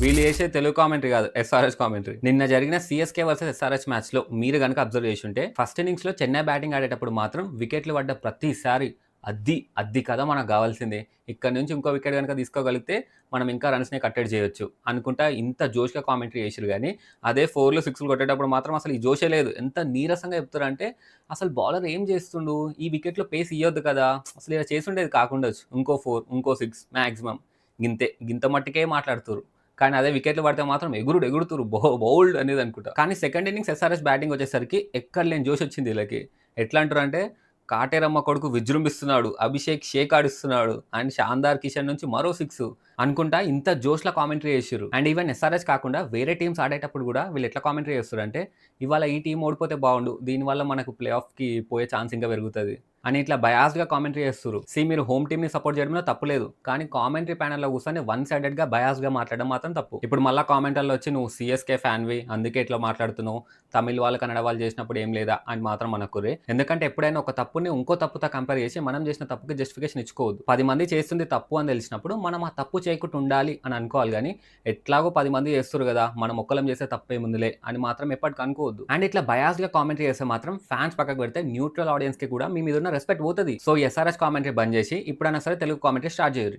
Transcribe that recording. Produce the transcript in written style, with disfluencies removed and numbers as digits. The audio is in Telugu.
వీళ్ళు చేసే తెలుగు కామెంటరీ కాదు, ఎస్ఆర్హెచ్ కామెంటరీ. నిన్న జరిగిన సీఎస్కే వర్సెస్ ఎస్ఆర్హెచ్ మ్యాచ్‌లో మీరు గనక అబ్జర్వ్ చేసుంటే ఫస్ట్ ఇన్నింగ్స్‌లో చెన్నై బ్యాటింగ్ ఆడేటప్పుడు మాత్రం వికెట్లు పడ్డ ప్రతిసారి అద్ది కదా మనకు కావాల్సింది. ఇక్కడి నుంచి ఇంకో వికెట్ గనక తీసుకోగలిగితే మనం ఇంకా రన్స్‌ని కట్టడి చేయొచ్చు అనుకుంటా ఇంత జోష్‌గా కామెంటరీ చేసిర్రు గానీ, అదే 4లు, 6లు కొట్టేటప్పుడు మాత్రం అసలు ఈ జోషే లేదు. ఎంత నీరసంగా చెప్తారంటే అసలు బౌలర్ ఏం చేస్తుండు? ఈ వికెట్‌లో పేస్ ఇయ్యొద్దు కదా! అసలు ఇలా చేసుండేది కాకుండొచ్చు. ఇంకో 4, ఇంకో 6 మాక్సిమం గింతే. గింత మట్టుకే మాట్లాడుతుర్రు. కానీ అదే వికెట్లు పడితే మాత్రం ఎగురుతుర్రు. బౌల్డ్ అనేది అనుకుంటా. కానీ సెకండ్ ఇన్నింగ్స్ ఎస్ఆర్‌హెచ్ బ్యాటింగ్ వచ్చేసరికి ఎక్కడ లేని జోష్ వచ్చింది వీళ్ళకి. ఎట్లా అంటారంటే కాటేరమ్మ కొడుకు విజృంభిస్తున్నాడు. అభిషేక్ షేక్ ఆడిస్తున్నాడు. అండ్ శాందార్ కిషన్ నుంచి మరో 6 అనుకుంటా ఇంత జోష్‌ల కామెంటరీ చేసిర్రు. అండ్ ఈవెన్ ఎస్ఆర్‌హెచ్ కాకుండా వేరే టీమ్స్ ఆడేటప్పుడు కూడా వీళ్ళు ఎట్లా కామెంటరీ చేస్తుర్రంటే ఇవాళ ఈ టీమ్ ఓడిపోతే బాగుండు. దీనివల్ల మనకు ప్లే ఆఫ్‌కి పోయే ఛాన్స్ ఇంకా పెరుగుతది అని ఇట్లా బయాస్డ్‌గా కామెంటరీ చేస్తుర్రు. మీరు హోమ్ టీమ్‌ని సపోర్ట్ చేయడంలో తప్పు లేదు. కానీ కామెంటరీ ప్యానెల్‌లో కూర్చొని వన్ సైడెడ్‌గా బయాస్డ్‌గా మాట్లాడడం మాత్రం తప్పు. ఇప్పుడు మళ్ళా కామెంట్‌లలో వచ్చి నువ్వు సీఎస్‌కే ఫ్యాన్‌వి అందుకే ఇట్లా మాట్లాడుతున్నావు. తమిళ్ వాళ్ళు, కన్నడ వాళ్ళు చేసినప్పుడు ఏం లేదా అని మాత్రం అనకుర్రి. ఎందుకంటే ఎప్పుడైనా ఒక తప్పుని ఇంకో తప్పుతో కంపేర్ చేసి మనం చేసిన తప్పుకి జస్టిఫికేషన్ ఇచ్చుకోవద్దు. 10 మంది చేస్తుంది తప్పు అని తెలిసినప్పుడు మనం ఆ తప్పు చేయకుండా ఉండాలి అని అనుకోవాలి గానీ, ఎట్లాగో 10 మంది చేస్తుర్రు కదా! మనం ఒక్కలం చేస్తే తప్పేముందిలే అని మాత్రం ఎప్పటికి అనుకోవద్దు. అండ్ ఇట్లా బయాస్డ్‌గా కామెంటరీ చేస్తే మాత్రం ఫ్యాన్స్ పక్కకు పెడితే న్యూట్రల్ ఆడియన్స్‌కి కూడా మీ మీద ఉన్న రెస్పెక్ట్ పోతది. సో, ఎస్ఆర్‌హెచ్ కామెంటరీ బంద్ చేసి ఇప్పుడైనా సరే తెలుగు కామెంటరీ స్టార్ట్ చేయుర్రి.